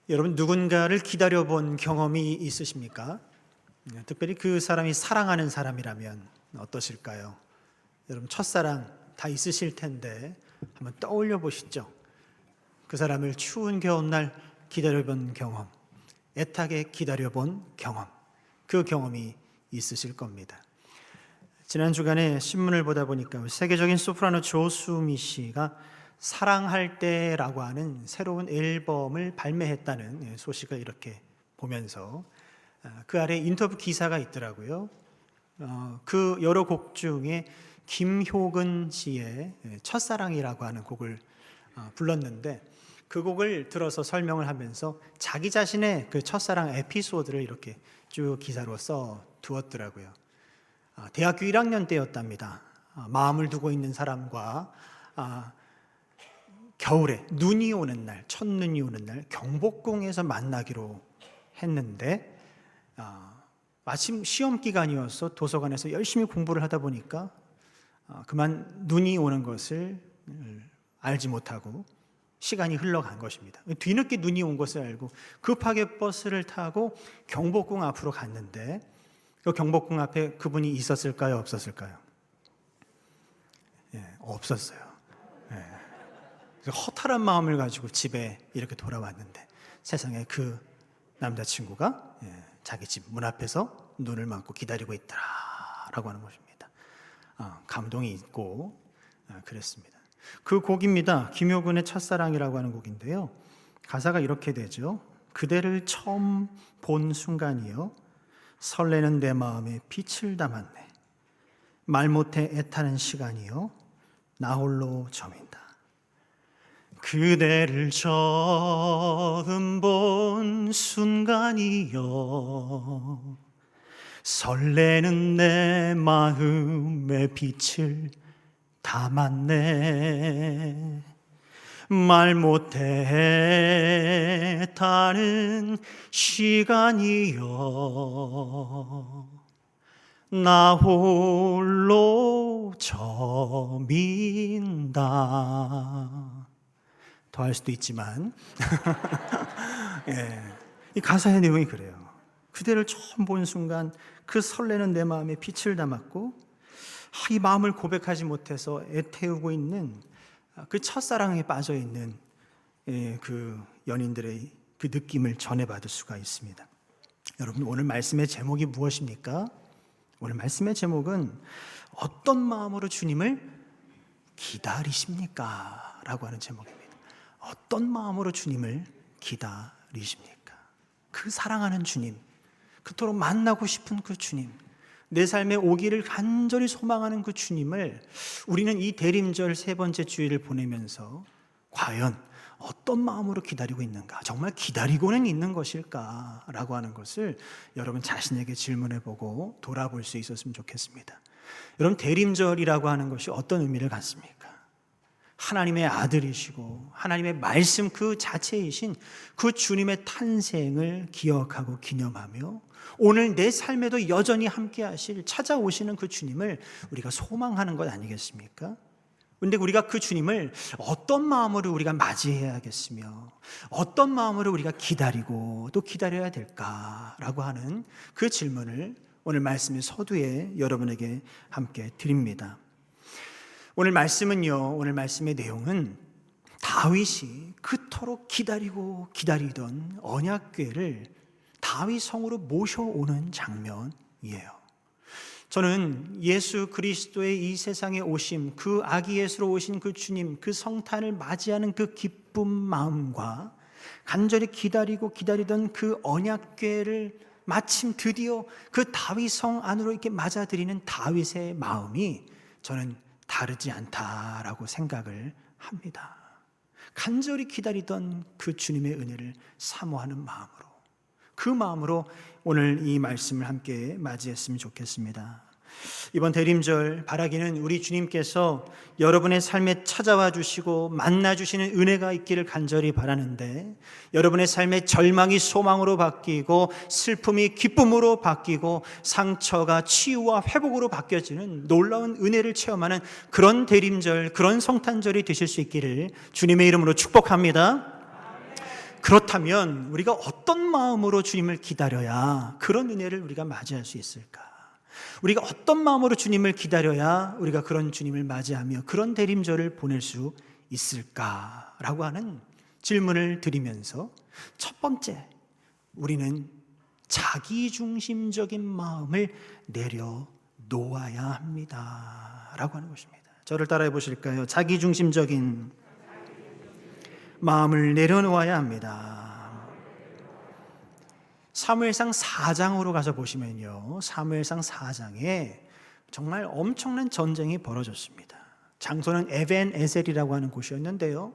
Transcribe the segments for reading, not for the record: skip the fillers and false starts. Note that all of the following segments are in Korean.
여러분, 누군가를 기다려본 경험이 있으십니까? 특별히 그 사람이 사랑하는 사람이라면 어떠실까요? 여러분, 첫사랑 다 있으실 텐데 한번 떠올려 보시죠. 그 사람을 추운 겨울날 기다려본 경험, 애타게 기다려본 경험, 그 경험이 있으실 겁니다. 지난 주간에 신문을 보다 보니까 세계적인 소프라노 조수미 씨가 사랑할 때라고 하는 새로운 앨범을 발매했다는 소식을 이렇게 보면서 그 아래 인터뷰 기사가 있더라고요. 그 여러 곡 중에 김효근 씨의 첫사랑이라고 하는 곡을 불렀는데, 그 곡을 들어서 설명을 하면서 자기 자신의 그 첫사랑 에피소드를 이렇게 쭉 기사로 써 두었더라고요. 대학교 1학년 때였답니다. 마음을 두고 있는 사람과 겨울에 눈이 오는 날, 첫눈이 오는 날 경복궁에서 만나기로 했는데, 마침 시험 기간이어서 도서관에서 열심히 공부를 하다 보니까 그만 눈이 오는 것을 알지 못하고 시간이 흘러간 것입니다. 뒤늦게 눈이 온 것을 알고 급하게 버스를 타고 경복궁 앞으로 갔는데, 그 경복궁 앞에 그분이 있었을까요? 없었을까요? 없었어요. 허탈한 마음을 가지고 집에 이렇게 돌아왔는데, 세상에 그 남자친구가 자기 집 문 앞에서 눈을 감고 기다리고 있더라라고 하는 것입니다. 감동이 있고 그랬습니다. 그 곡입니다. 김효근의 첫사랑이라고 하는 곡인데요, 가사가 이렇게 되죠. 그대를 처음 본 순간이요, 설레는 내 마음에 빛을 담았네. 말 못해 애타는 시간이요, 나 홀로 저민다. 그대를 처음 본 순간이요, 설레는 내 마음에 빛을 담았네. 말 못해 애타는 시간이요, 나 홀로 저민다. 더 할 수도 있지만 이 가사의 내용이 그래요. 그대를 처음 본 순간 그 설레는 내 마음에 빛을 담았고, 이 마음을 고백하지 못해서 애태우고 있는 그 첫사랑에 빠져있는 그 연인들의 그 느낌을 전해받을 수가 있습니다. 여러분, 오늘 말씀의 제목이 무엇입니까? 오늘 말씀의 제목은 어떤 마음으로 주님을 기다리십니까? 라고 하는 제목입니다. 어떤 마음으로 주님을 기다리십니까? 그 사랑하는 주님, 그토록 만나고 싶은 그 주님, 내 삶에 오기를 간절히 소망하는 그 주님을 우리는 이 대림절 세 번째 주일을 보내면서 과연 어떤 마음으로 기다리고 있는가, 정말 기다리고는 있는 것일까 라고 하는 것을 여러분 자신에게 질문해보고 돌아볼 수 있었으면 좋겠습니다. 여러분, 대림절이라고 하는 것이 어떤 의미를 갖습니까? 하나님의 아들이시고 하나님의 말씀 그 자체이신 그 주님의 탄생을 기억하고 기념하며 오늘 내 삶에도 여전히 함께 하실, 찾아오시는 그 주님을 우리가 소망하는 것 아니겠습니까? 그런데 우리가 그 주님을 어떤 마음으로 우리가 맞이해야겠으며 어떤 마음으로 우리가 기다리고 또 기다려야 될까라고 하는 그 질문을 오늘 말씀의 서두에 여러분에게 함께 드립니다. 오늘 말씀은요, 오늘 말씀의 내용은 다윗이 그토록 기다리고 기다리던 언약궤를 다윗 성으로 모셔오는 장면이에요. 저는 예수 그리스도의 이 세상에 오심, 그 아기 예수로 오신 그 주님, 그 성탄을 맞이하는 그 기쁜 마음과 간절히 기다리고 기다리던 그 언약궤를 마침 드디어 그 다윗 성 안으로 이렇게 맞아들이는 다윗의 마음이 저는 다르지 않다라고 생각을 합니다. 간절히 기다리던 그 주님의 은혜를 사모하는 마음으로, 그 마음으로 오늘 이 말씀을 함께 맞이했으면 좋겠습니다. 이번 대림절 바라기는 우리 주님께서 여러분의 삶에 찾아와 주시고 만나 주시는 은혜가 있기를 간절히 바라는데, 여러분의 삶의 절망이 소망으로 바뀌고 슬픔이 기쁨으로 바뀌고 상처가 치유와 회복으로 바뀌어지는 놀라운 은혜를 체험하는 그런 대림절, 그런 성탄절이 되실 수 있기를 주님의 이름으로 축복합니다. 그렇다면 우리가 어떤 마음으로 주님을 기다려야 그런 은혜를 우리가 맞이할 수 있을까? 우리가 어떤 마음으로 주님을 기다려야 우리가 그런 주님을 맞이하며 그런 대림절을 보낼 수 있을까라고 하는 질문을 드리면서 첫 번째, 우리는 자기중심적인 마음을 내려놓아야 합니다 라고 하는 것입니다. 저를 따라해 보실까요? 자기중심적인 마음을 내려놓아야 합니다. 사무엘상 4장으로 가서 보시면요, 사무엘상 4장에 정말 엄청난 전쟁이 벌어졌습니다. 장소는 에벤에셀이라고 하는 곳이었는데요,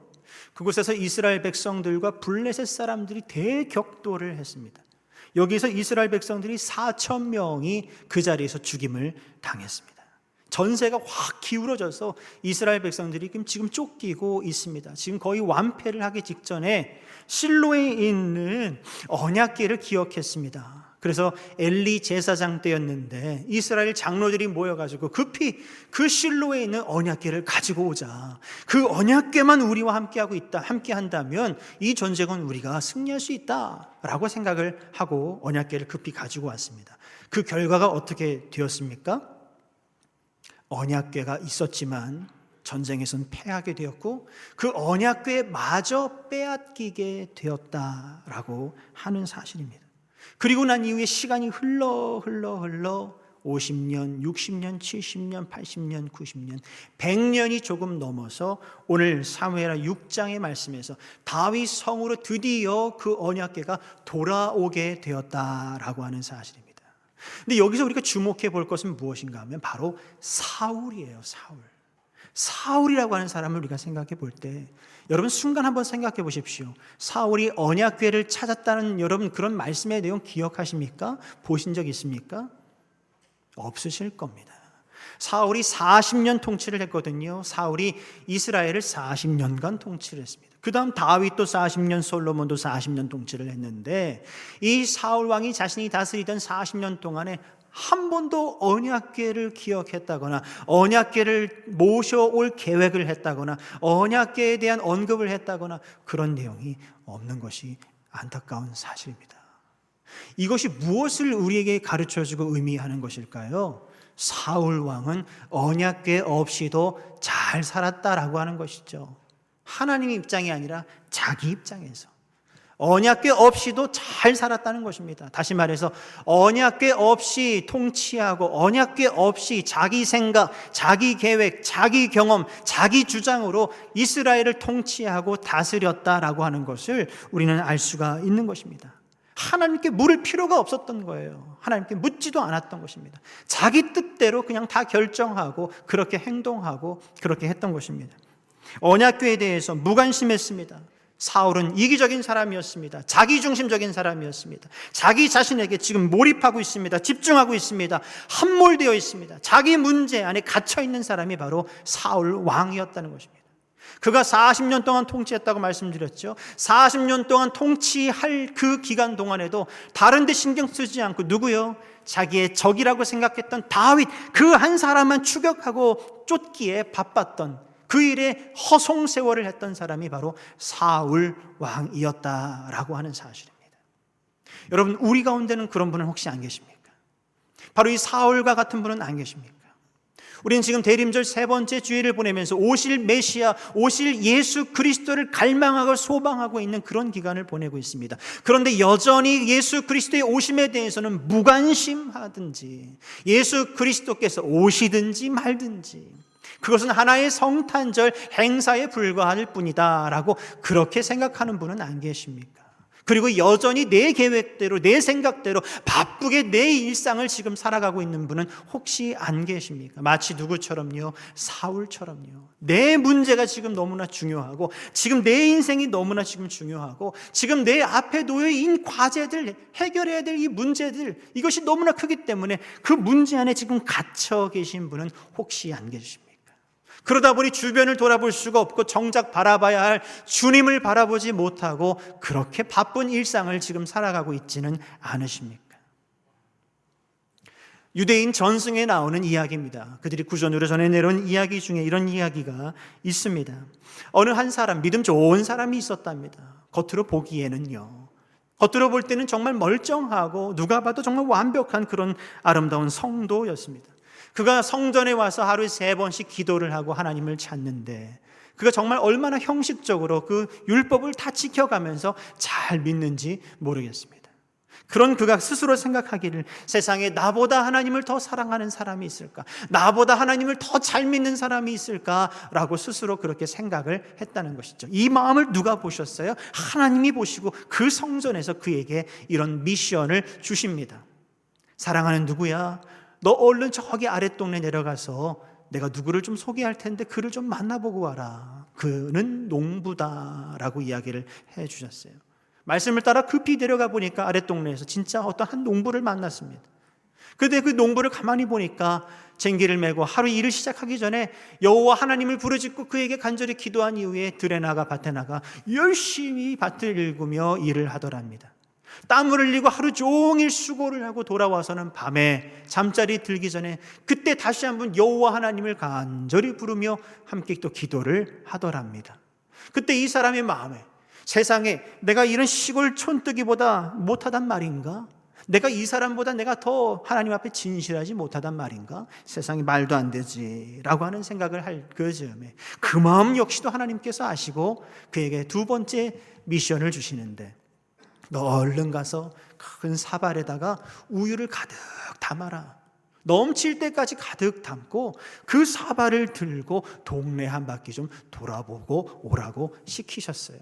그곳에서 이스라엘 백성들과 블레셋 사람들이 대격돌을 했습니다. 여기서 이스라엘 백성들이 4,000명이 그 자리에서 죽임을 당했습니다. 전세가 확 기울어져서 이스라엘 백성들이 지금 쫓기고 있습니다. 지금 거의 완패를 하기 직전에 실로에 있는 언약궤를 기억했습니다. 그래서 엘리 제사장 때였는데 이스라엘 장로들이 모여가지고 급히 그 실로에 있는 언약궤를 가지고 오자. 그 언약궤만 우리와 함께하고 있다, 함께한다면 이 전쟁은 우리가 승리할 수 있다라고 생각을 하고 언약궤를 급히 가지고 왔습니다. 그 결과가 어떻게 되었습니까? 언약궤가 있었지만 전쟁에서는 패하게 되었고 그 언약궤마저 빼앗기게 되었다라고 하는 사실입니다. 그리고 난 이후에 시간이 흘러 50년, 60년, 70년, 80년, 90년, 100년이 조금 넘어서 오늘 사무엘하 6장의 말씀에서 다윗 성으로 드디어 그 언약궤가 돌아오게 되었다라고 하는 사실입니다. 근데 여기서 우리가 주목해 볼 것은 무엇인가 하면 바로 사울이에요. 사울이라고 하는 사람을 우리가 생각해 볼 때 여러분 순간 한번 생각해 보십시오. 사울이 언약궤를 찾았다는 여러분 그런 말씀의 내용 기억하십니까? 보신 적 있습니까? 없으실 겁니다. 사울이 40년 통치를 했거든요. 사울이 이스라엘을 40년간 통치를 했습니다. 그 다음 다윗도 40년, 솔로몬도 40년 통치를 했는데 이 사울 왕이 자신이 다스리던 40년 동안에 한 번도 언약궤를 기억했다거나 언약궤를 모셔올 계획을 했다거나 언약궤에 대한 언급을 했다거나 그런 내용이 없는 것이 안타까운 사실입니다. 이것이 무엇을 우리에게 가르쳐주고 의미하는 것일까요? 사울 왕은 언약궤 없이도 잘 살았다라고 하는 것이죠. 하나님의 입장이 아니라 자기 입장에서 언약궤 없이도 잘 살았다는 것입니다. 다시 말해서 언약궤 없이 통치하고 언약궤 없이 자기 생각, 자기 계획, 자기 경험, 자기 주장으로 이스라엘을 통치하고 다스렸다라고 하는 것을 우리는 알 수가 있는 것입니다. 하나님께 물을 필요가 없었던 거예요. 하나님께 묻지도 않았던 것입니다. 자기 뜻대로 그냥 다 결정하고 그렇게 행동하고 그렇게 했던 것입니다. 언약궤에 대해서 무관심했습니다. 사울은 이기적인 사람이었습니다. 자기중심적인 사람이었습니다. 자기 자신에게 지금 몰입하고 있습니다. 집중하고 있습니다. 함몰되어 있습니다. 자기 문제 안에 갇혀있는 사람이 바로 사울 왕이었다는 것입니다. 그가 40년 동안 통치했다고 말씀드렸죠. 40년 동안 통치할 그 기간 동안에도 다른 데 신경 쓰지 않고 누구요? 자기의 적이라고 생각했던 다윗, 그 한 사람만 추격하고 쫓기에 바빴던 그 일에 허송세월을 했던 사람이 바로 사울 왕이었다라고 하는 사실입니다. 여러분, 우리 가운데는 그런 분은 혹시 안 계십니까? 바로 이 사울과 같은 분은 안 계십니까? 우리는 지금 대림절 세 번째 주일을 보내면서 오실 메시아, 오실 예수 그리스도를 갈망하고 소망하고 있는 그런 기간을 보내고 있습니다. 그런데 여전히 예수 그리스도의 오심에 대해서는 무관심하든지 예수 그리스도께서 오시든지 말든지 그것은 하나의 성탄절 행사에 불과할 뿐이다 라고 그렇게 생각하는 분은 안 계십니까? 그리고 여전히 내 계획대로 내 생각대로 바쁘게 내 일상을 지금 살아가고 있는 분은 혹시 안 계십니까? 마치 누구처럼요? 사울처럼요. 내 문제가 지금 너무나 중요하고 지금 내 인생이 너무나 지금 중요하고 지금 내 앞에 놓여있는 과제들, 해결해야 될 이 문제들, 이것이 너무나 크기 때문에 그 문제 안에 지금 갇혀 계신 분은 혹시 안 계십니까? 그러다 보니 주변을 돌아볼 수가 없고 정작 바라봐야 할 주님을 바라보지 못하고 그렇게 바쁜 일상을 지금 살아가고 있지는 않으십니까? 유대인 전승에 나오는 이야기입니다. 그들이 구전으로 전해내려온 이야기 중에 이런 이야기가 있습니다. 어느 한 사람, 믿음 좋은 사람이 있었답니다. 겉으로 보기에는요. 겉으로 볼 때는 정말 멀쩡하고 누가 봐도 정말 완벽한 그런 아름다운 성도였습니다. 그가 성전에 와서 하루에 3번씩 기도를 하고 하나님을 찾는데 그가 정말 얼마나 형식적으로 그 율법을 다 지켜가면서 잘 믿는지 모르겠습니다. 그런 그가 스스로 생각하기를 세상에 나보다 하나님을 더 사랑하는 사람이 있을까? 나보다 하나님을 더 잘 믿는 사람이 있을까라고 스스로 그렇게 생각을 했다는 것이죠. 이 마음을 누가 보셨어요? 하나님이 보시고 그 성전에서 그에게 이런 미션을 주십니다. 사랑하는 누구야? 너 얼른 저기 아랫동네 내려가서 내가 누구를 좀 소개할 텐데 그를 좀 만나보고 와라. 그는 농부다라고 이야기를 해 주셨어요. 말씀을 따라 급히 내려가 보니까 아랫동네에서 진짜 어떤 한 농부를 만났습니다. 그런데 그 농부를 가만히 보니까 쟁기를 메고 하루 일을 시작하기 전에 여호와 하나님을 부르짖고 그에게 간절히 기도한 이후에 들에 나가 밭에 나가 열심히 밭을 일구며 일을 하더랍니다. 땀을 흘리고 하루 종일 수고를 하고 돌아와서는 밤에 잠자리 들기 전에 그때 다시 한번 여호와 하나님을 간절히 부르며 함께 또 기도를 하더랍니다. 그때 이 사람의 마음에 세상에 내가 이런 시골 촌뜨기보다 못하단 말인가? 내가 이 사람보다 내가 더 하나님 앞에 진실하지 못하단 말인가? 세상에 말도 안 되지 라고 하는 생각을 할 그 즈음에 그 마음 역시도 하나님께서 아시고 그에게 2번째 미션을 주시는데 너 얼른 가서 큰 사발에다가 우유를 가득 담아라. 넘칠 때까지 가득 담고 그 사발을 들고 동네 한 바퀴 좀 돌아보고 오라고 시키셨어요.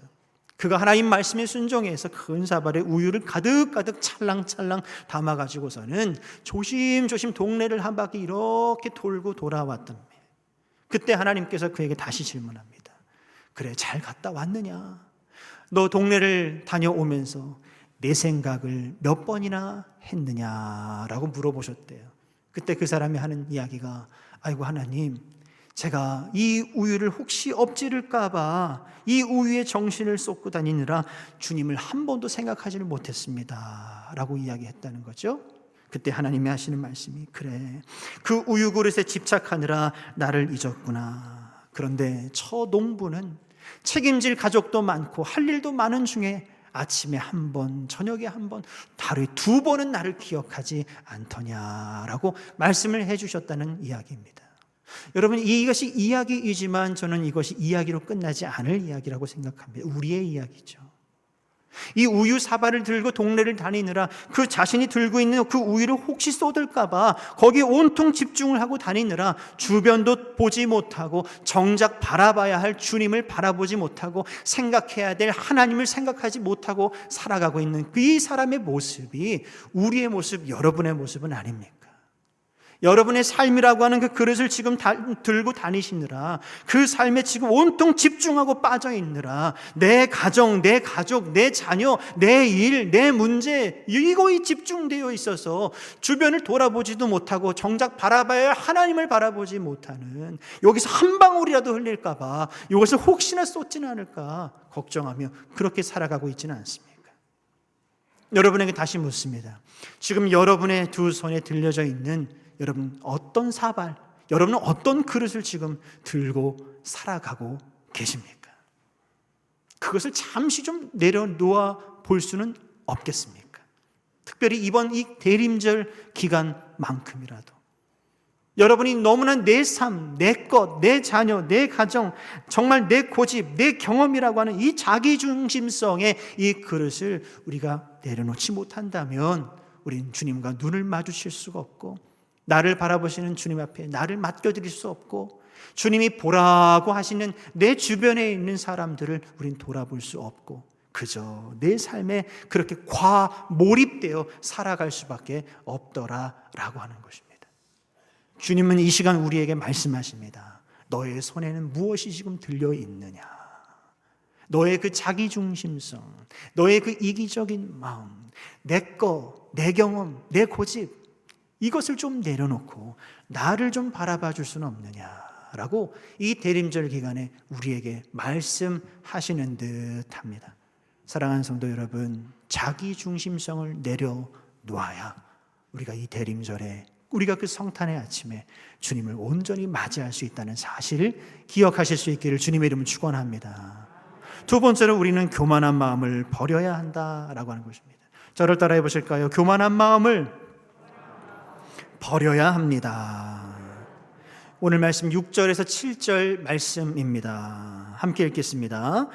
그가 하나님 말씀에 순종해서 큰 사발에 우유를 가득 찰랑찰랑 담아가지고서는 조심조심 동네를 한 바퀴 이렇게 돌고 돌아왔답니다. 그때 하나님께서 그에게 다시 질문합니다. 그래, 잘 갔다 왔느냐? 너 동네를 다녀오면서 내 생각을 몇 번이나 했느냐라고 물어보셨대요. 그때 그 사람이 하는 이야기가 아이고 하나님, 제가 이 우유를 혹시 엎지를까 봐 이 우유에 정신을 쏟고 다니느라 주님을 한 번도 생각하지를 못했습니다 라고 이야기했다는 거죠. 그때 하나님이 하시는 말씀이 그래, 그 우유 그릇에 집착하느라 나를 잊었구나. 그런데 저 농부는 책임질 가족도 많고 할 일도 많은 중에 아침에 한 번, 저녁에 한 번, 하루에 2번은 나를 기억하지 않더냐라고 말씀을 해주셨다는 이야기입니다. 여러분, 이것이 이야기이지만 저는 이것이 이야기로 끝나지 않을 이야기라고 생각합니다. 우리의 이야기죠. 이 우유 사발을 들고 동네를 다니느라 그 자신이 들고 있는 그 우유를 혹시 쏟을까 봐 거기에 온통 집중을 하고 다니느라 주변도 보지 못하고 정작 바라봐야 할 주님을 바라보지 못하고 생각해야 될 하나님을 생각하지 못하고 살아가고 있는 이 사람의 모습이 우리의 모습, 여러분의 모습은 아닙니까? 여러분의 삶이라고 하는 그 그릇을 지금 들고 다니시느라 그 삶에 지금 온통 집중하고 빠져 있느라 내 가정, 내 가족, 내 자녀, 내 일, 내 문제 이거에 집중되어 있어서 주변을 돌아보지도 못하고 정작 바라봐야 할 하나님을 바라보지 못하는, 여기서 한 방울이라도 흘릴까 봐 이것을 혹시나 쏟지는 않을까 걱정하며 그렇게 살아가고 있지는 않습니까? 여러분에게 다시 묻습니다. 지금 여러분의 2 손에 들려져 있는 여러분 어떤 사발, 여러분은 어떤 그릇을 지금 들고 살아가고 계십니까? 그것을 잠시 좀 내려놓아 볼 수는 없겠습니까? 특별히 이번 이 대림절 기간만큼이라도 여러분이 너무나 내 삶, 내 것, 내 자녀, 내 가정, 정말 내 고집, 내 경험이라고 하는 이 자기중심성의 이 그릇을 우리가 내려놓지 못한다면 우린 주님과 눈을 마주칠 수가 없고 나를 바라보시는 주님 앞에 나를 맡겨드릴 수 없고 주님이 보라고 하시는 내 주변에 있는 사람들을 우린 돌아볼 수 없고 그저 내 삶에 그렇게 과몰입되어 살아갈 수밖에 없더라라고 하는 것입니다. 주님은 이 시간 우리에게 말씀하십니다. 너의 손에는 무엇이 지금 들려 있느냐? 너의 그 자기중심성, 너의 그 이기적인 마음, 내 거, 내 경험, 내 고집 이것을 좀 내려놓고 나를 좀 바라봐 줄 수는 없느냐라고 이 대림절 기간에 우리에게 말씀하시는 듯합니다. 사랑하는 성도 여러분, 자기중심성을 내려놓아야 우리가 이 대림절에 우리가 그 성탄의 아침에 주님을 온전히 맞이할 수 있다는 사실을 기억하실 수 있기를 주님의 이름으로 축원합니다. 두 번째로 우리는 교만한 마음을 버려야 한다라고 하는 것입니다. 저를 따라해 보실까요? 교만한 마음을 버려야 합니다. 오늘 말씀 6절에서 7절 말씀입니다. 함께 읽겠습니다.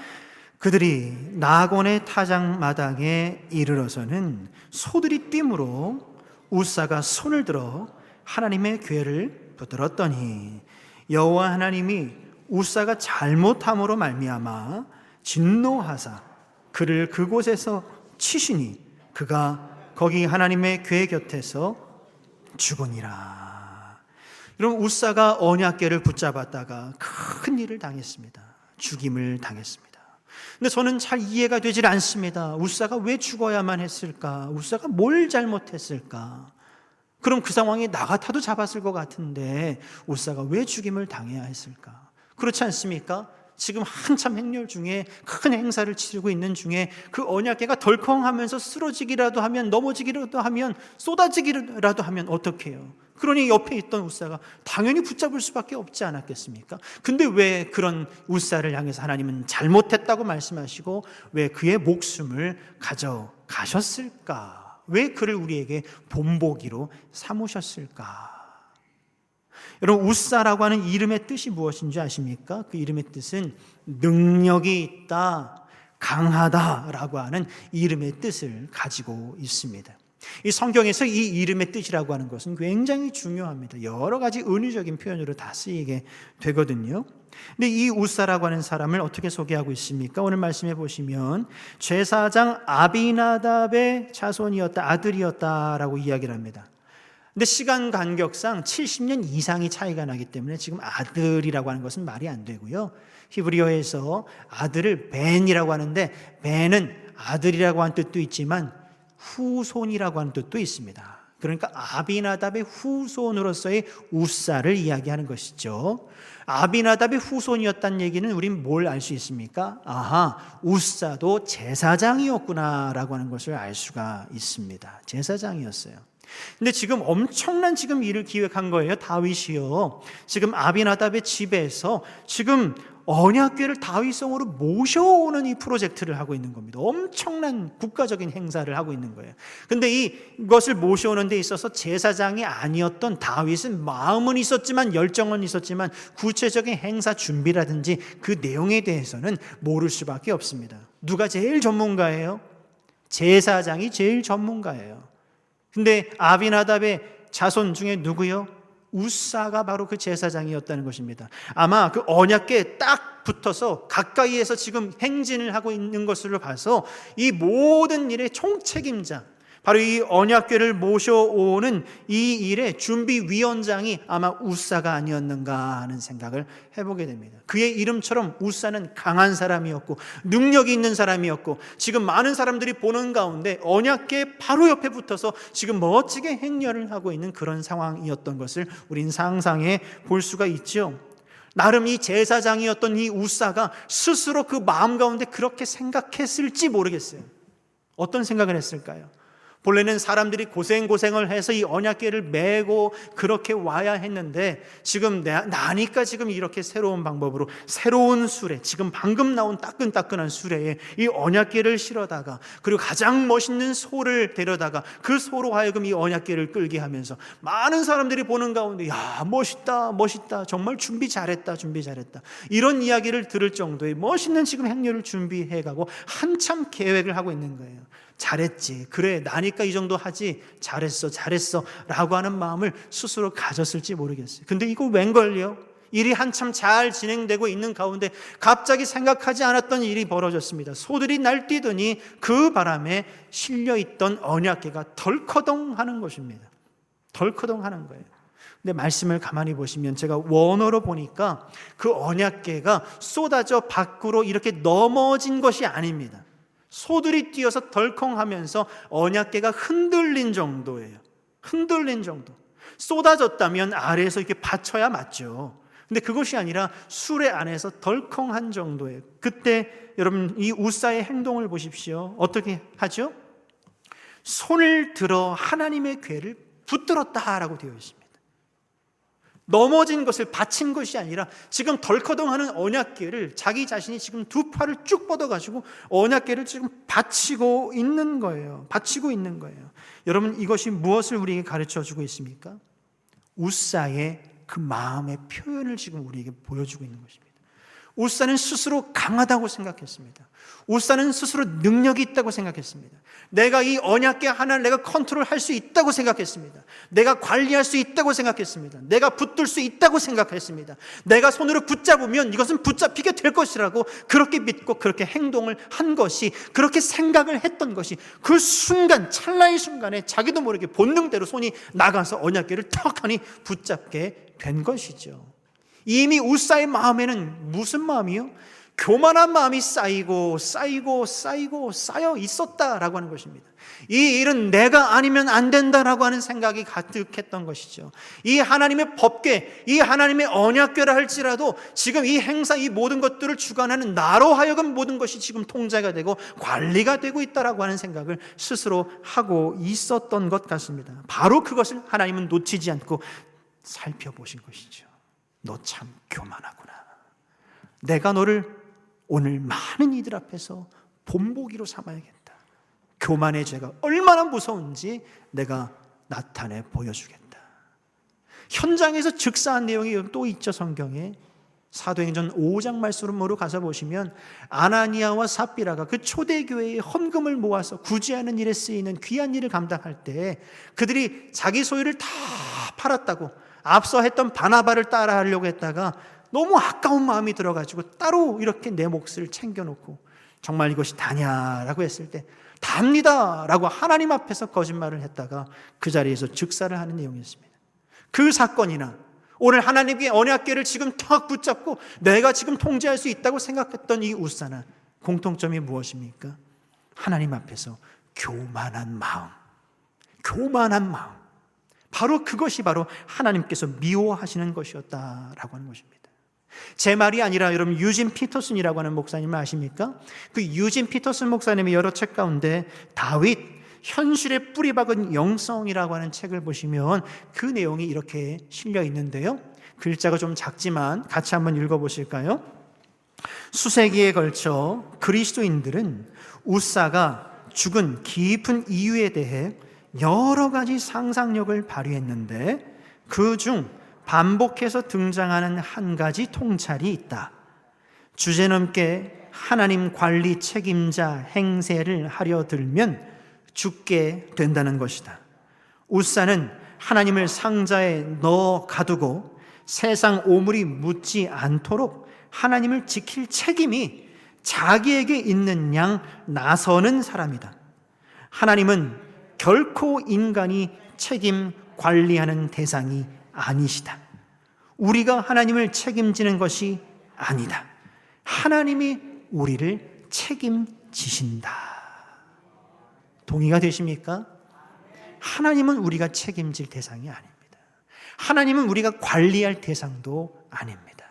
그들이 나곤의 타작마당에 이르러서는 소들이 뛴으로 우사가 손을 들어 하나님의 궤를 붙들었더니 여호와 하나님이 우사가 잘못함으로 말미암아 진노하사 그를 그곳에서 치시니 그가 거기 하나님의 궤 곁에서 죽으니라. 여러분, 우사가 언약궤를 붙잡았다가 큰 일을 당했습니다. 죽임을 당했습니다. 근데 저는 잘 이해가 되질 않습니다. 우사가 왜 죽어야만 했을까? 우사가 뭘 잘못했을까? 그럼 그 상황에 나 같아도 잡았을 것 같은데 우사가 왜 죽임을 당해야 했을까? 그렇지 않습니까? 지금 한참 행렬 중에 큰 행사를 치르고 있는 중에 그 언약궤가 덜컹하면서 쓰러지기라도 하면, 넘어지기라도 하면, 쏟아지기라도 하면 어떻게 해요? 그러니 옆에 있던 우사가 당연히 붙잡을 수밖에 없지 않았겠습니까? 근데 왜 그런 우사를 향해서 하나님은 잘못했다고 말씀하시고 왜 그의 목숨을 가져가셨을까? 왜 그를 우리에게 본보기로 삼으셨을까? 여러분, 우사라고 하는 이름의 뜻이 무엇인지 아십니까? 그 이름의 뜻은 능력이 있다, 강하다라고 하는 이름의 뜻을 가지고 있습니다. 이 성경에서 이 이름의 뜻이라고 하는 것은 굉장히 중요합니다. 여러 가지 은유적인 표현으로 다 쓰이게 되거든요. 근데 이 우사라고 하는 사람을 어떻게 소개하고 있습니까? 오늘 말씀해 보시면 제사장 아비나답의 자손이었다, 아들이었다라고 이야기를 합니다. 근데 시간 간격상 70년 이상이 차이가 나기 때문에 지금 아들이라고 하는 것은 말이 안 되고요. 히브리어에서 아들을 벤이라고 하는데 벤은 아들이라고 하는 뜻도 있지만 후손이라고 하는 뜻도 있습니다. 그러니까 아비나답의 후손으로서의 우사를 이야기하는 것이죠. 아비나답의 후손이었다는 얘기는 우린 뭘 알 수 있습니까? 아하, 우사도 제사장이었구나라고 하는 것을 알 수가 있습니다. 제사장이었어요. 근데 지금 엄청난 지금 일을 기획한 거예요. 다윗이요. 지금 아비나답의 집에서 지금 언약궤를 다윗성으로 모셔오는 이 프로젝트를 하고 있는 겁니다. 엄청난 국가적인 행사를 하고 있는 거예요. 근데 이것을 모셔오는 데 있어서 제사장이 아니었던 다윗은 마음은 있었지만, 열정은 있었지만 구체적인 행사 준비라든지 그 내용에 대해서는 모를 수밖에 없습니다. 누가 제일 전문가예요? 제사장이 제일 전문가예요. 근데 아비나답의 자손 중에 누구요? 우사가 바로 그 제사장이었다는 것입니다. 아마 그 언약궤에 딱 붙어서 가까이에서 지금 행진을 하고 있는 것으로 봐서 이 모든 일의 총책임자, 바로 이 언약궤를 모셔오는 이 일의 준비위원장이 아마 우사가 아니었는가 하는 생각을 해보게 됩니다. 그의 이름처럼 우사는 강한 사람이었고 능력이 있는 사람이었고 지금 많은 사람들이 보는 가운데 언약궤 바로 옆에 붙어서 지금 멋지게 행렬을 하고 있는 그런 상황이었던 것을 우린 상상해 볼 수가 있죠. 나름 이 제사장이었던 이 우사가 스스로 그 마음 가운데 그렇게 생각했을지 모르겠어요. 어떤 생각을 했을까요? 본래는 사람들이 고생을 해서 이 언약궤를 메고 그렇게 와야 했는데 지금 나니까 지금 이렇게 새로운 방법으로 새로운 수레, 지금 방금 나온 따끈따끈한 수레에 이 언약궤를 실어다가 그리고 가장 멋있는 소를 데려다가 그 소로 하여금 이 언약궤를 끌게 하면서 많은 사람들이 보는 가운데 야, 멋있다, 정말 준비 잘했다 이런 이야기를 들을 정도의 멋있는 지금 행렬을 준비해가고 한참 계획을 하고 있는 거예요. 잘했지, 그래, 나니까 이 정도 하지, 잘했어 라고 하는 마음을 스스로 가졌을지 모르겠어요. 근데 이거 웬걸요? 일이 한참 잘 진행되고 있는 가운데 갑자기 생각하지 않았던 일이 벌어졌습니다. 소들이 날뛰더니 그 바람에 실려있던 언약궤가 덜커덩 하는 것입니다. 덜커덩 하는 거예요. 근데 말씀을 가만히 보시면 제가 원어로 보니까 그 언약궤가 쏟아져 밖으로 이렇게 넘어진 것이 아닙니다. 소들이 뛰어서 덜컹하면서 언약궤가 흔들린 정도예요. 흔들린 정도. 쏟아졌다면 아래에서 이렇게 받쳐야 맞죠. 근데 그것이 아니라 수레 안에서 덜컹한 정도예요. 그때 여러분 이 우사의 행동을 보십시오. 어떻게 하죠? 손을 들어 하나님의 궤를 붙들었다라고 되어 있습니다. 넘어진 것을 바친 것이 아니라 지금 덜커덩하는 언약궤를 자기 자신이 지금 두 팔을 쭉 뻗어가지고 언약궤를 지금 바치고 있는 거예요. 바치고 있는 거예요. 여러분, 이것이 무엇을 우리에게 가르쳐주고 있습니까? 웃사의 그 마음의 표현을 지금 우리에게 보여주고 있는 것입니다. 웃사는 스스로 강하다고 생각했습니다. 웃사는 스스로 능력이 있다고 생각했습니다. 내가 이 언약궤 하나를 내가 컨트롤할 수 있다고 생각했습니다. 내가 관리할 수 있다고 생각했습니다. 내가 붙들 수 있다고 생각했습니다. 내가 손으로 붙잡으면 이것은 붙잡히게 될 것이라고 그렇게 믿고 그렇게 행동을 한 것이, 그렇게 생각을 했던 것이 그 순간, 찰나의 순간에 자기도 모르게 본능대로 손이 나가서 언약궤를 턱하니 붙잡게 된 것이죠. 이미 웃사의 마음에는 무슨 마음이요? 교만한 마음이 쌓이고 쌓여 있었다라고 하는 것입니다. 이 일은 내가 아니면 안 된다라고 하는 생각이 가득했던 것이죠. 이 하나님의 법궤, 이 하나님의 언약궤라 할지라도 지금 이 행사, 이 모든 것들을 주관하는 나로 하여금 모든 것이 지금 통제가 되고 관리가 되고 있다라고 하는 생각을 스스로 하고 있었던 것 같습니다. 바로 그것을 하나님은 놓치지 않고 살펴보신 것이죠. 너 참 교만하구나. 내가 너를 오늘 많은 이들 앞에서 본보기로 삼아야겠다. 교만의 죄가 얼마나 무서운지 내가 나타내 보여주겠다. 현장에서 즉사한 내용이 또 있죠. 성경에 사도행전 5장 말씀으로 가서 보시면 아나니아와 삽비라가 그 초대교회의 헌금을 모아서 구제하는 일에 쓰이는 귀한 일을 감당할 때 그들이 자기 소유를 다 팔았다고, 앞서 했던 바나바를 따라하려고 했다가 너무 아까운 마음이 들어가지고 따로 이렇게 내 몫을 챙겨놓고 정말 이것이 다냐라고 했을 때 답니다 라고 하나님 앞에서 거짓말을 했다가 그 자리에서 즉사를 하는 내용이었습니다. 그 사건이나 오늘 하나님의 언약궤를 지금 턱 붙잡고 내가 지금 통제할 수 있다고 생각했던 이 웃사나 공통점이 무엇입니까? 하나님 앞에서 교만한 마음. 바로 그것이 바로 하나님께서 미워하시는 것이었다라고 하는 것입니다. 제 말이 아니라 여러분 유진 피터슨이라고 하는 목사님을 아십니까? 그 유진 피터슨 목사님의 여러 책 가운데 다윗 현실에 뿌리박은 영성이라고 하는 책을 보시면 그 내용이 이렇게 실려 있는데요. 글자가 좀 작지만 같이 한번 읽어보실까요? 수세기에 걸쳐 그리스도인들은 웃사가 죽은 깊은 이유에 대해 여러 가지 상상력을 발휘했는데 그중 반복해서 등장하는 한 가지 통찰이 있다. 주제넘게 하나님 관리 책임자 행세를 하려 들면 죽게 된다는 것이다. 웃사는 하나님을 상자에 넣어 가두고 세상 오물이 묻지 않도록 하나님을 지킬 책임이 자기에게 있는 양 나서는 사람이다. 하나님은 결코 인간이 책임 관리하는 대상이 아니시다. 우리가 하나님을 책임지는 것이 아니다. 하나님이 우리를 책임지신다. 동의가 되십니까? 하나님은 우리가 책임질 대상이 아닙니다. 하나님은 우리가 관리할 대상도 아닙니다.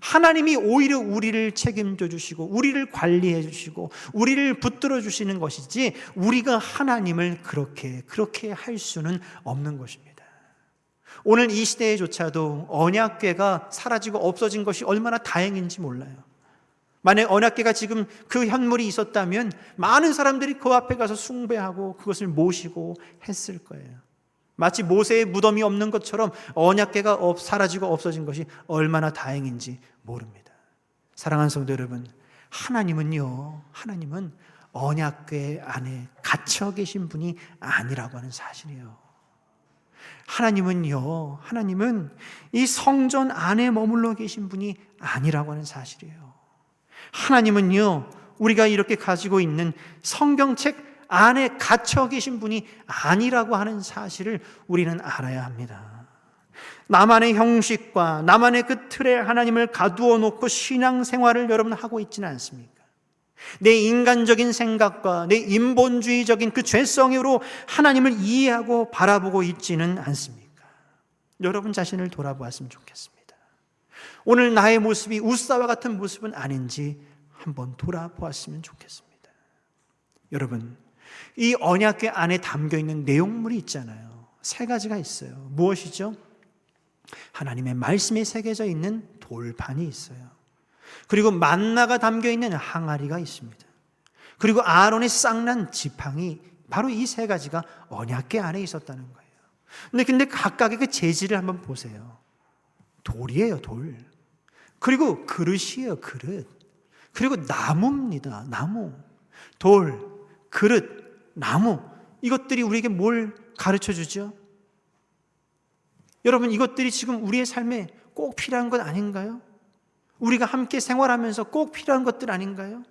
하나님이 오히려 우리를 책임져 주시고 우리를 관리해 주시고 우리를 붙들어 주시는 것이지 우리가 하나님을 그렇게 할 수는 없는 것입니다. 오늘 이 시대에조차도 언약궤가 사라지고 없어진 것이 얼마나 다행인지 몰라요. 만약 언약궤가 지금 그 현물이 있었다면 많은 사람들이 그 앞에 가서 숭배하고 그것을 모시고 했을 거예요. 마치 모세의 무덤이 없는 것처럼 언약궤가 사라지고 없어진 것이 얼마나 다행인지 모릅니다. 사랑하는 성도 여러분, 하나님은 언약궤 안에 갇혀 계신 분이 아니라고 하는 사실이에요. 하나님은 이 성전 안에 머물러 계신 분이 아니라고 하는 사실이에요. 하나님은요, 우리가 이렇게 가지고 있는 성경책 안에 갇혀 계신 분이 아니라고 하는 사실을 우리는 알아야 합니다. 나만의 형식과 나만의 그 틀에 하나님을 가두어 놓고 신앙생활을 여러분 하고 있지는 않습니까? 내 인간적인 생각과 내 인본주의적인 그 죄성으로 하나님을 이해하고 바라보고 있지는 않습니까? 여러분 자신을 돌아보았으면 좋겠습니다. 오늘 나의 모습이 웃사와 같은 모습은 아닌지 한번 돌아보았으면 좋겠습니다. 여러분, 이 언약궤 안에 담겨있는 내용물이 있잖아요. 세 가지가 있어요. 무엇이죠? 하나님의 말씀이 새겨져 있는 돌판이 있어요. 그리고 만나가 담겨 있는 항아리가 있습니다. 그리고 아론의 쌍난 지팡이, 바로 이 세 가지가 언약궤 안에 있었다는 거예요. 근데 각각의 그 재질을 한번 보세요. 돌이에요, 돌. 그리고 그릇이에요, 그릇. 그리고 나무입니다, 나무. 돌, 그릇, 나무. 이것들이 우리에게 뭘 가르쳐 주죠? 여러분, 이것들이 지금 우리의 삶에 꼭 필요한 것 아닌가요? 우리가 함께 생활하면서 꼭 필요한 것들 아닌가요?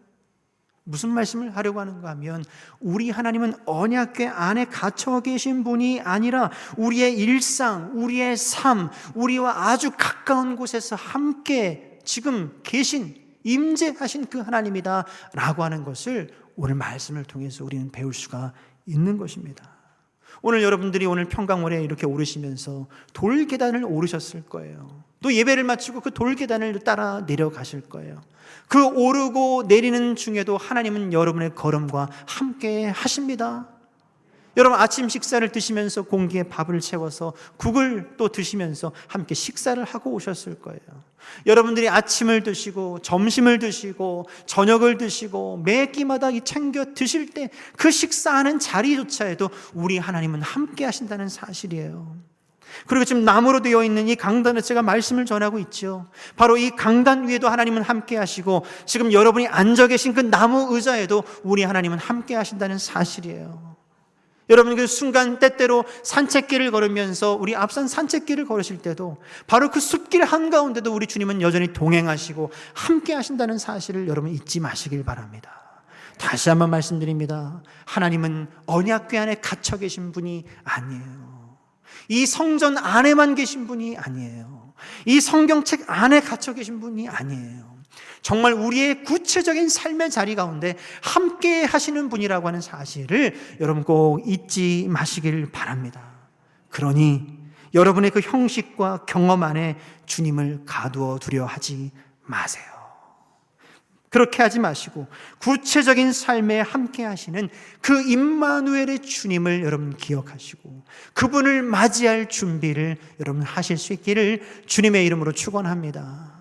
무슨 말씀을 하려고 하는가 하면, 우리 하나님은 언약궤 안에 갇혀 계신 분이 아니라 우리의 일상, 우리의 삶, 우리와 아주 가까운 곳에서 함께 지금 계신, 임재하신 그 하나님이다 라고 하는 것을 오늘 말씀을 통해서 우리는 배울 수가 있는 것입니다. 오늘 여러분들이 오늘 평강원에 이렇게 오르시면서 돌계단을 오르셨을 거예요. 또 예배를 마치고 그 돌계단을 따라 내려가실 거예요. 그 오르고 내리는 중에도 하나님은 여러분의 걸음과 함께 하십니다. 여러분, 아침 식사를 드시면서 공기에 밥을 채워서 국을 또 드시면서 함께 식사를 하고 오셨을 거예요. 여러분들이 아침을 드시고 점심을 드시고 저녁을 드시고 매 끼마다 챙겨 드실 때 그 식사하는 자리조차에도 우리 하나님은 함께 하신다는 사실이에요. 그리고 지금 나무로 되어 있는 이 강단에 제가 말씀을 전하고 있죠. 바로 이 강단 위에도 하나님은 함께 하시고, 지금 여러분이 앉아 계신 그 나무 의자에도 우리 하나님은 함께 하신다는 사실이에요. 여러분, 그 순간 때때로 산책길을 걸으면서 우리 앞선 산책길을 걸으실 때도 바로 그 숲길 한가운데도 우리 주님은 여전히 동행하시고 함께 하신다는 사실을 여러분 잊지 마시길 바랍니다. 다시 한번 말씀드립니다. 하나님은 언약궤 안에 갇혀 계신 분이 아니에요. 이 성전 안에만 계신 분이 아니에요. 이 성경책 안에 갇혀 계신 분이 아니에요. 정말 우리의 구체적인 삶의 자리 가운데 함께 하시는 분이라고 하는 사실을 여러분 꼭 잊지 마시길 바랍니다. 그러니 여러분의 그 형식과 경험 안에 주님을 가두어 두려 하지 마세요. 그렇게 하지 마시고 구체적인 삶에 함께 하시는 그 임마누엘의 주님을 여러분 기억하시고 그분을 맞이할 준비를 여러분 하실 수 있기를 주님의 이름으로 축원합니다.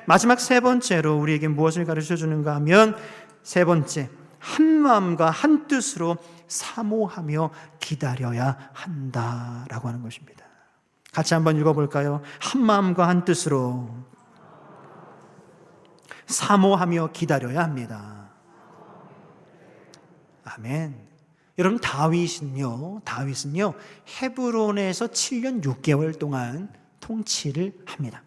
마지막 세 번째로 우리에게 무엇을 가르쳐 주는가 하면, 세 번째, 한 마음과 한 뜻으로 사모하며 기다려야 한다라고 하는 것입니다. 같이 한번 읽어볼까요? 한 마음과 한 뜻으로 사모하며 기다려야 합니다. 아멘. 여러분, 다윗은요 헤브론에서 7년 6개월 동안 통치를 합니다.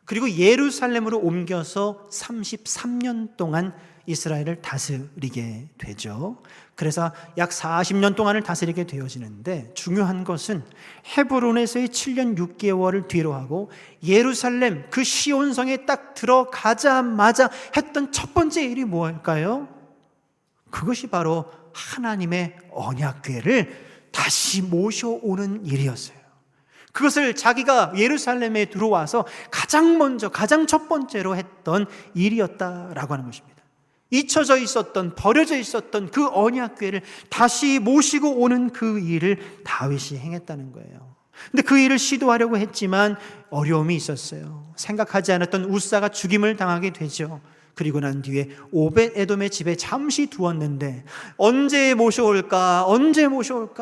그리고 예루살렘으로 옮겨서 33년 동안 이스라엘을 다스리게 되죠. 그래서 약 40년 동안을 다스리게 되어지는데, 중요한 것은 헤브론에서의 7년 6개월을 뒤로 하고 예루살렘 그 시온성에 딱 들어가자마자 했던 첫 번째 일이 무엇일까요? 그것이 바로 하나님의 언약궤를 다시 모셔오는 일이었어요. 그것을 자기가 예루살렘에 들어와서 가장 먼저, 가장 첫 번째로 했던 일이었다라고 하는 것입니다. 잊혀져 있었던, 버려져 있었던 그 언약궤를 다시 모시고 오는 그 일을 다윗이 행했다는 거예요. 근데 그 일을 시도하려고 했지만 어려움이 있었어요. 생각하지 않았던 우사가 죽임을 당하게 되죠. 그리고 난 뒤에 오벳에돔의 집에 잠시 두었는데 언제 모셔올까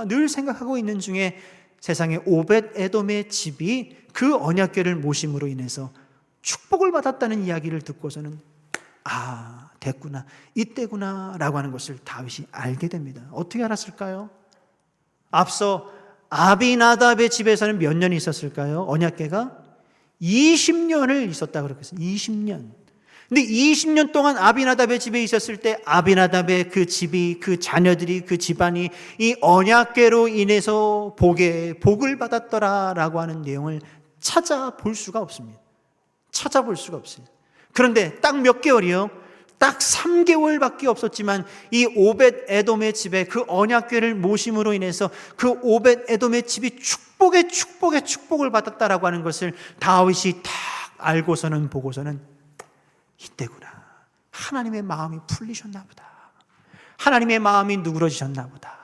늘 생각하고 있는 중에 세상에 오벳에돔의 집이 그 언약궤를 모심으로 인해서 축복을 받았다는 이야기를 듣고서는 됐구나, 이때구나 라고 하는 것을 다윗이 알게 됩니다. 어떻게 알았을까요? 앞서 아비나답의 집에서는 몇 년이 있었을까요? 언약궤가 20년을 있었다고 그랬어요. 20년. 근데 20년 동안 아비나답의 집에 있었을 때 아비나답의 그 집이, 그 자녀들이, 그 집안이 이 언약궤로 인해서 복을 받았더라라고 하는 내용을 찾아볼 수가 없습니다. 그런데 딱 몇 개월이요? 딱 3개월밖에 없었지만 이 오벳에돔의 집에 그 언약궤를 모심으로 인해서 그 오벳에돔의 집이 축복을 받았다라고 하는 것을 다윗이 딱 알고서는 보고서는 이때구나, 하나님의 마음이 풀리셨나 보다, 하나님의 마음이 누그러지셨나 보다,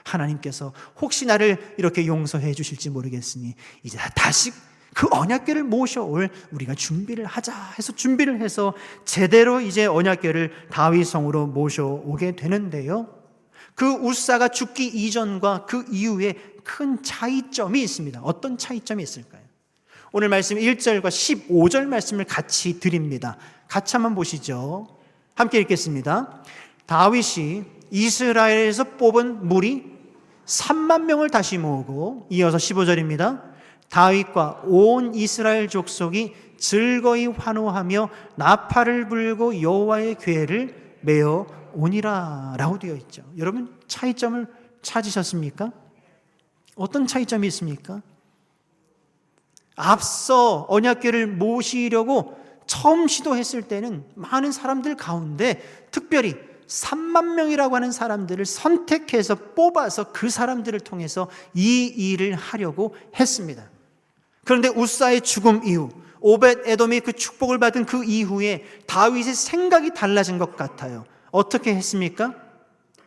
하나님께서 혹시 나를 이렇게 용서해 주실지 모르겠으니 이제 다시 그 언약궤를 모셔올 우리가 준비를 하자 해서 준비를 해서 제대로 이제 언약궤를 다윗성으로 모셔오게 되는데요. 그 우사가 죽기 이전과 그 이후에 큰 차이점이 있습니다. 어떤 차이점이 있을까요? 오늘 말씀 1절과 15절 말씀을 같이 드립니다. 같이 한번 보시죠. 함께 읽겠습니다. 다윗이 이스라엘에서 뽑은 무리 3만 명을 다시 모으고, 이어서 15절입니다. 다윗과 온 이스라엘 족속이 즐거이 환호하며 나팔을 불고 여호와의 궤를 메어 오니라 라고 되어 있죠. 여러분, 차이점을 찾으셨습니까? 어떤 차이점이 있습니까? 앞서 언약궤를 모시려고 처음 시도했을 때는 많은 사람들 가운데 특별히 3만 명이라고 하는 사람들을 선택해서 뽑아서 그 사람들을 통해서 이 일을 하려고 했습니다. 그런데 우사의 죽음 이후, 오벳 에돔이 그 축복을 받은 그 이후에 다윗의 생각이 달라진 것 같아요. 어떻게 했습니까?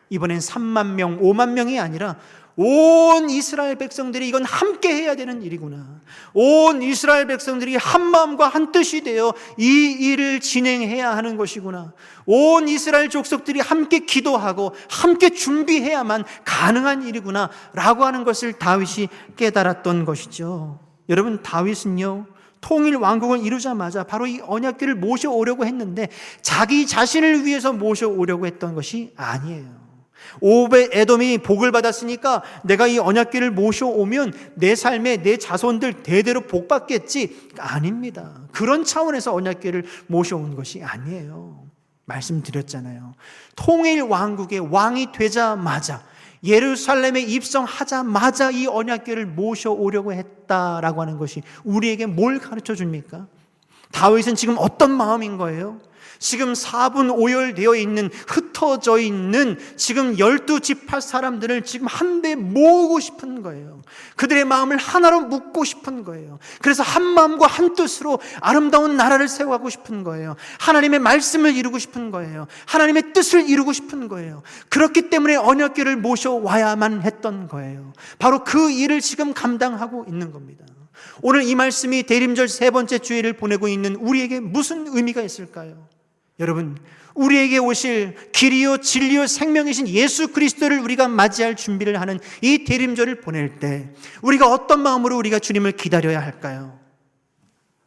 이번엔 3만 명, 5만 명이 아니라 온 이스라엘 백성들이 이건 함께 해야 되는 일이구나. 온 이스라엘 백성들이 한 마음과 한 뜻이 되어 이 일을 진행해야 하는 것이구나. 온 이스라엘 족속들이 함께 기도하고 함께 준비해야만 가능한 일이구나 라고 하는 것을 다윗이 깨달았던 것이죠. 여러분, 다윗은요, 통일 왕국을 이루자마자 바로 이 언약궤를 모셔오려고 했는데 자기 자신을 위해서 모셔오려고 했던 것이 아니에요. 오벳 에돔이 복을 받았으니까 내가 이 언약궤를 모셔오면 내 삶에 내 자손들 대대로 복 받겠지. 아닙니다. 그런 차원에서 언약궤를 모셔온 것이 아니에요. 말씀드렸잖아요. 통일 왕국의 왕이 되자마자, 예루살렘에 입성하자마자 이 언약궤를 모셔오려고 했다라고 하는 것이 우리에게 뭘 가르쳐 줍니까? 다윗은 지금 어떤 마음인 거예요? 지금 4분 5열 있는, 흩어져 있는 지금 12지파 사람들을 지금 한데 모으고 싶은 거예요. 그들의 마음을 하나로 묶고 싶은 거예요. 그래서 한 마음과 한 뜻으로 아름다운 나라를 세워가고 싶은 거예요. 하나님의 말씀을 이루고 싶은 거예요. 하나님의 뜻을 이루고 싶은 거예요. 그렇기 때문에 언약궤를 모셔와야만 했던 거예요. 바로 그 일을 지금 감당하고 있는 겁니다. 오늘 이 말씀이 대림절 세 번째 주일을 보내고 있는 우리에게 무슨 의미가 있을까요? 여러분, 우리에게 오실 길이요 진리요 생명이신 예수 그리스도를 우리가 맞이할 준비를 하는 이 대림절을 보낼 때 우리가 어떤 마음으로 우리가 주님을 기다려야 할까요?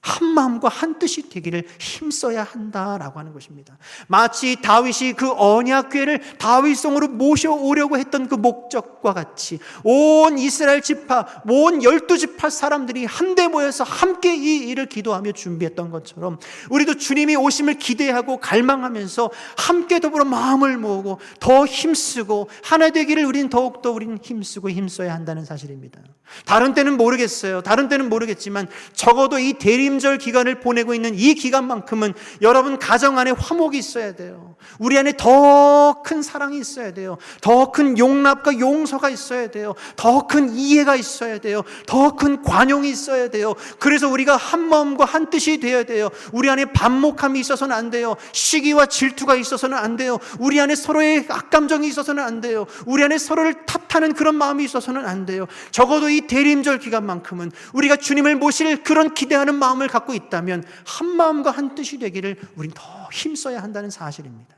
한 마음과 한 뜻이 되기를 힘써야 한다라고 하는 것입니다. 마치 다윗이 그 언약궤를 다윗성으로 모셔오려고 했던 그 목적과 같이 온 이스라엘 지파, 온 12지파 사람들이 한데 모여서 함께 이 일을 기도하며 준비했던 것처럼 우리도 주님이 오심을 기대하고 갈망하면서 함께 더불어 마음을 모으고 더 힘쓰고 하나 되기를 우리는 더욱더 우리는 힘쓰고 힘써야 한다는 사실입니다. 다른 때는 모르겠어요. 다른 때는 모르겠지만 적어도 이 대림절 기간을 보내고 있는 이 기간만큼은 여러분 가정 안에 화목이 있어야 돼요. 우리 안에 더 큰 사랑이 있어야 돼요. 더 큰 용납과 용서가 있어야 돼요. 더 큰 이해가 있어야 돼요. 더 큰 관용이 있어야 돼요. 그래서 우리가 한 마음과 한 뜻이 되어야 돼요. 우리 안에 반목함이 있어서는 안 돼요. 시기와 질투가 있어서는 안 돼요. 우리 안에 서로의 악감정이 있어서는 안 돼요. 우리 안에 서로를 탓하는 그런 마음이 있어서는 안 돼요. 적어도 이 대림절 기간만큼은 우리가 주님을 모실 그런 기대하는 마음을 갖고 있다면 한 마음과 한 뜻이 되기를 우린 더 힘써야 한다는 사실입니다.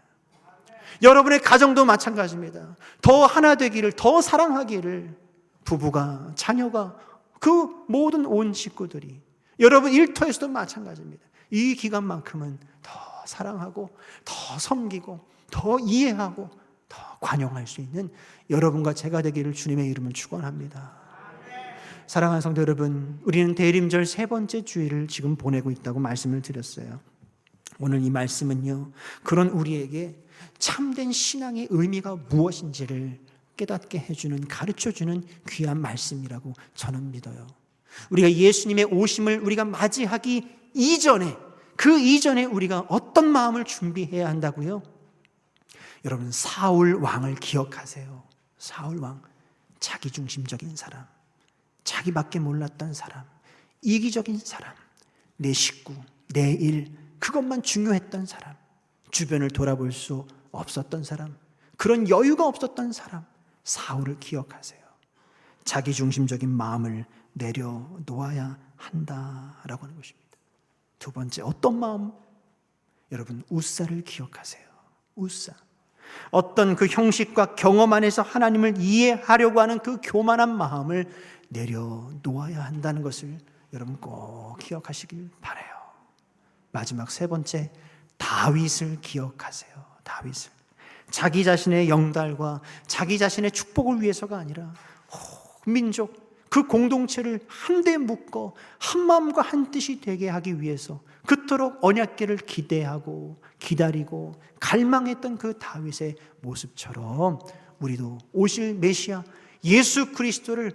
여러분의 가정도 마찬가지입니다. 더 하나 되기를, 더 사랑하기를, 부부가, 자녀가, 그 모든 온 식구들이, 여러분 일터에서도 마찬가지입니다. 이 기간만큼은 더 사랑하고 더 섬기고 더 이해하고 더 관용할 수 있는 여러분과 제가 되기를 주님의 이름을 축원합니다. 사랑하는 성도 여러분, 우리는 대림절 세 번째 주일을 지금 보내고 있다고 말씀을 드렸어요. 오늘 이 말씀은요, 그런 우리에게 참된 신앙의 의미가 무엇인지를 깨닫게 해주는, 가르쳐주는 귀한 말씀이라고 저는 믿어요. 우리가 예수님의 오심을 우리가 맞이하기 이전에, 그 이전에 우리가 어떤 마음을 준비해야 한다고요? 여러분, 사울 왕을 기억하세요. 사울 왕, 자기중심적인 사람, 자기밖에 몰랐던 사람, 이기적인 사람, 내 식구, 내 일, 그것만 중요했던 사람, 주변을 돌아볼 수 없었던 사람, 그런 여유가 없었던 사람, 사울을 기억하세요. 자기중심적인 마음을 내려놓아야 한다라고 하는 것입니다. 두 번째, 어떤 마음? 여러분, 우사를 기억하세요. 우사. 어떤 그 형식과 경험 안에서 하나님을 이해하려고 하는 그 교만한 마음을 내려놓아야 한다는 것을 여러분 꼭 기억하시길 바라요. 마지막 세 번째, 다윗을 기억하세요. 다윗을. 자기 자신의 영달과 자기 자신의 축복을 위해서가 아니라 민족, 그 공동체를 한데 묶어 한 마음과 한 뜻이 되게 하기 위해서 그토록 언약궤를 기대하고 기다리고 갈망했던 그 다윗의 모습처럼 우리도 오실 메시아 예수 그리스도를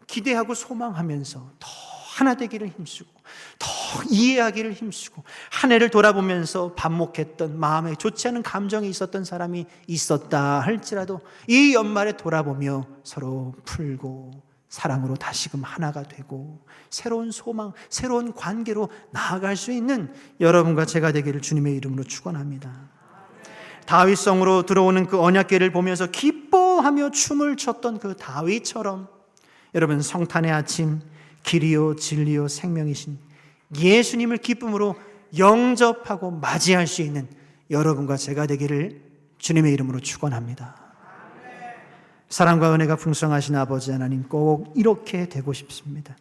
기대하고 소망하면서 더 하나 되기를 힘쓰고 더 이해하기를 힘쓰고 한 해를 돌아보면서 반목했던 마음에 좋지 않은 감정이 있었던 사람이 있었다 할지라도 이 연말에 돌아보며 서로 풀고 사랑으로 다시금 하나가 되고 새로운 소망, 새로운 관계로 나아갈 수 있는 여러분과 제가 되기를 주님의 이름으로 축원합니다. 다윗성으로 들어오는 그 언약궤를 보면서 기뻐하며 춤을 췄던 그 다윗처럼 여러분 성탄의 아침 길이요 진리요 생명이신 예수님을 기쁨으로 영접하고 맞이할 수 있는 여러분과 제가 되기를 주님의 이름으로 축원합니다. 사랑과 은혜가 풍성하신 아버지 하나님, 꼭 이렇게 되고 싶습니다.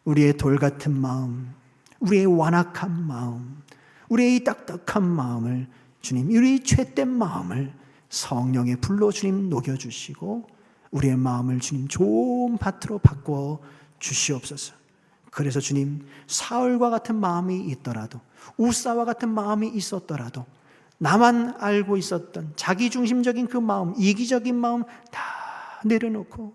우리의 돌 같은 마음, 우리의 완악한 마음, 우리의 이 딱딱한 마음을 주님, 우리의 죄된 마음을 성령의 불로 주님 녹여주시고 우리의 마음을 주님 좋은 밭으로 바꾸어 주시옵소서. 그래서 주님, 사울과 같은 마음이 있더라도, 우사와 같은 마음이 있었더라도 나만 알고 있었던 자기중심적인 그 마음, 이기적인 마음 다 내려놓고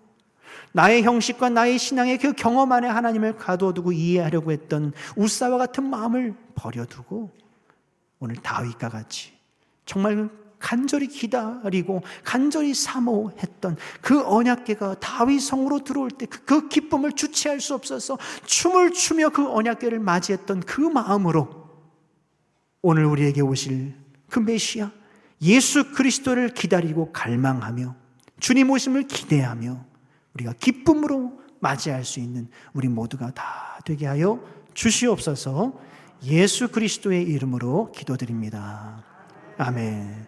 나의 형식과 나의 신앙의 그 경험 안에 하나님을 가둬두고 이해하려고 했던 우사와 같은 마음을 버려두고 오늘 다윗과 같이 정말 간절히 기다리고 간절히 사모했던 그 언약궤가 다윗 성으로 들어올 때 그 기쁨을 주체할 수 없어서 춤을 추며 그 언약궤를 맞이했던 그 마음으로 오늘 우리에게 오실 그 메시아 예수 그리스도를 기다리고 갈망하며 주님 오심을 기대하며 우리가 기쁨으로 맞이할 수 있는 우리 모두가 다 되게 하여 주시옵소서. 예수 그리스도의 이름으로 기도드립니다. 아멘.